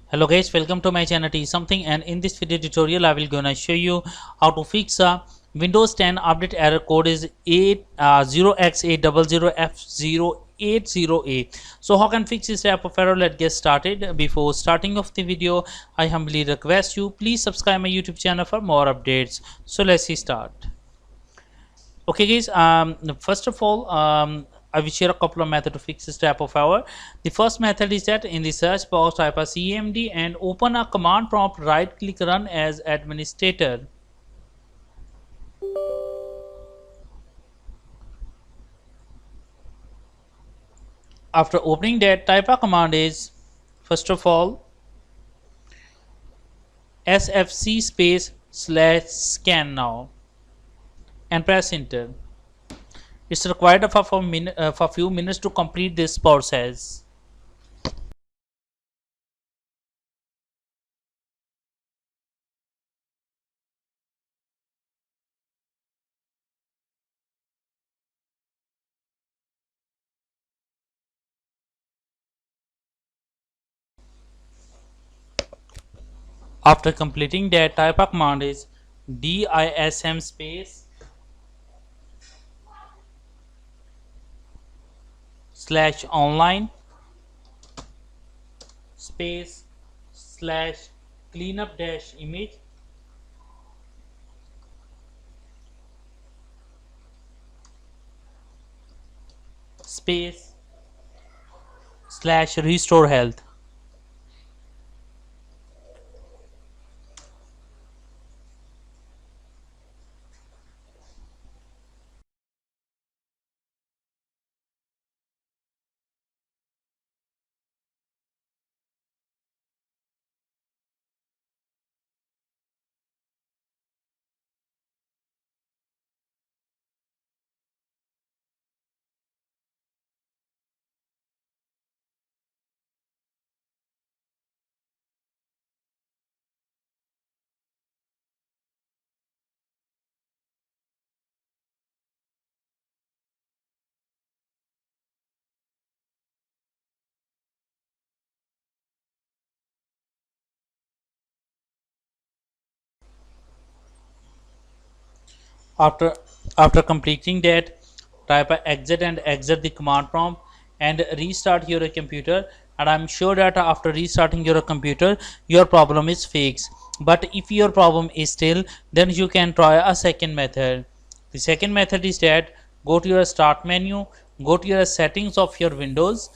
Hello guys, welcome to my channel T something, and in this video tutorial I will gonna show you how to fix a Windows 10 update error code is 0x800f080a. So how can fix this type of error? Let's get started. Before starting of the video, I humbly request you please subscribe my YouTube channel for more updates. So let's start. Okay guys, first of all, I will share a couple of methods to fix this type of error. The first method is that in the search box type a cmd and open a command prompt, right click, run as administrator. After opening that, type a command is first of all sfc space / scan now and press enter. It's required for few minutes to complete this process. After completing that, type a command is dism space /online space / cleanup - image space / restore health. After after completing that, type a exit and exit the command prompt and restart your computer. And I'm sure that after restarting your computer, your problem is fixed. But if your problem is still, then you can try a second method. The second method is that go to your start menu, go to your settings of your Windows,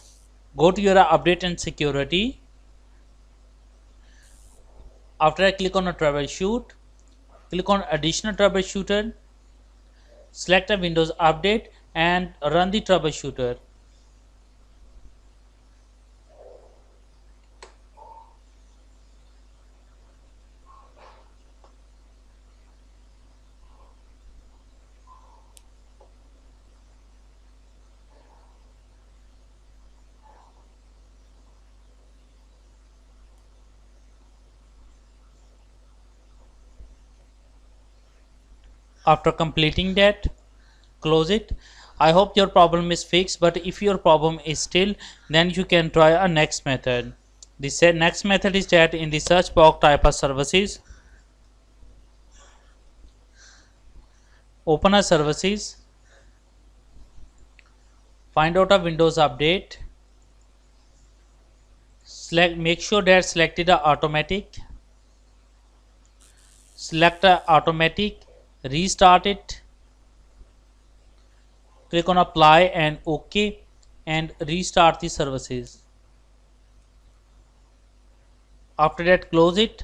go to your update and security. After I click on a troubleshoot, click on additional troubleshooter, select a Windows update and run the troubleshooter. After completing that, close it. I hope your problem is fixed, but if your problem is still, then you can try a next method. The next method is that in the search box type a services, open a services, find out a Windows update, make sure that selected a automatic, select a automatic, restart it, click on apply and OK and restart the services. After that, close it.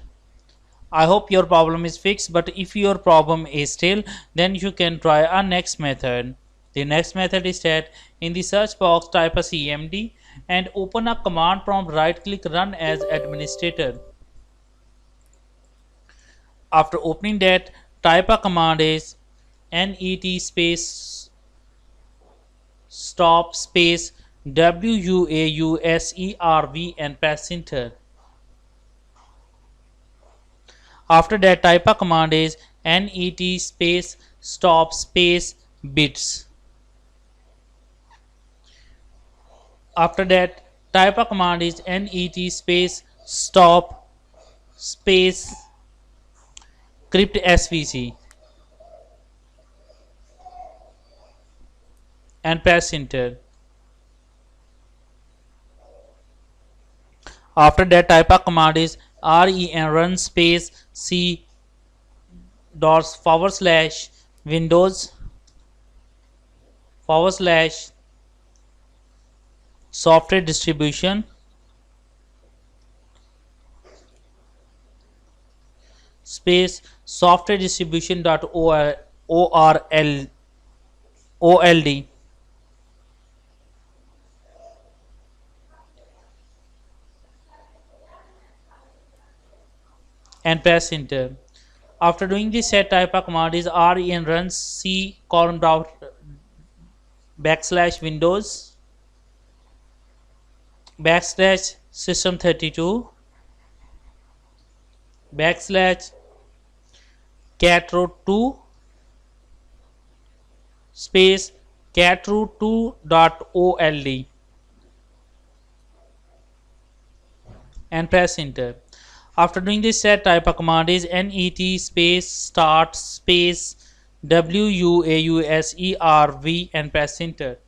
I hope your problem is fixed, but if your problem is still, then you can try a next method. The next method is that in the search box type a cmd and open a command prompt, right click, run as administrator. After opening that, type a command is net space stop space WUAUSERV and press enter. After that, type a command is net space stop space bits. After that, type a command is net space stop space crypt svc and press enter. After that, type a command is ren run space c dots forward slash windows forward slash software distribution space software distribution dot old and press enter. After doing this, set type a command is ren run c column dot backslash windows backslash system32 backslash catroot2 space catroot2.old and press enter. After doing this, set type a command is net space start space wuauserv and press enter.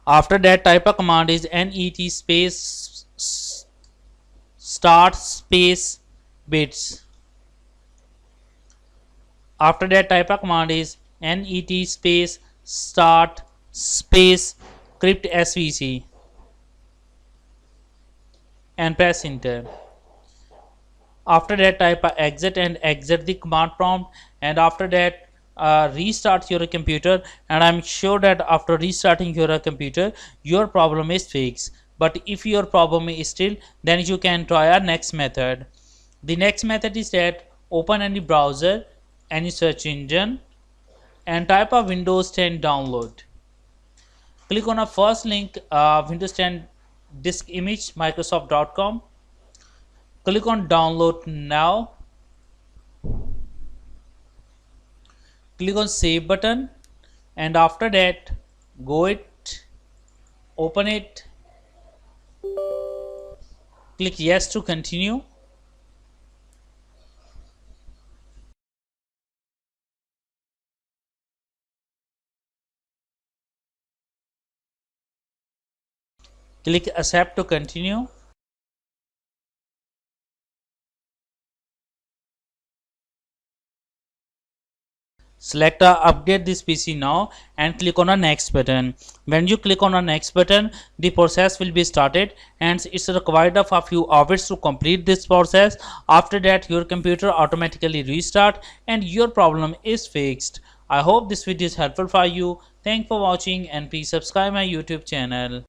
After that, type a command is net space start space bits. After that, type a command is net space start space crypt svc and press enter. After that, type a exit and exit the command prompt, and after that restart your computer, and I'm sure that after restarting your computer your problem is fixed. But if your problem is still, then you can try our next method. The next method is that open any browser, any search engine, and type a Windows 10 download. Click on a first link, Windows 10 disk image microsoft.com. Click on download now. Click on save button, and after that go it, open it, click yes to continue. Click accept to continue. Select update this PC now and click on the next button. When you click on the next button, the process will be started, and it's required of a few hours to complete this process. After that, your computer automatically restart and your problem is fixed. I hope this video is helpful for you. Thanks for watching, and please subscribe my YouTube channel.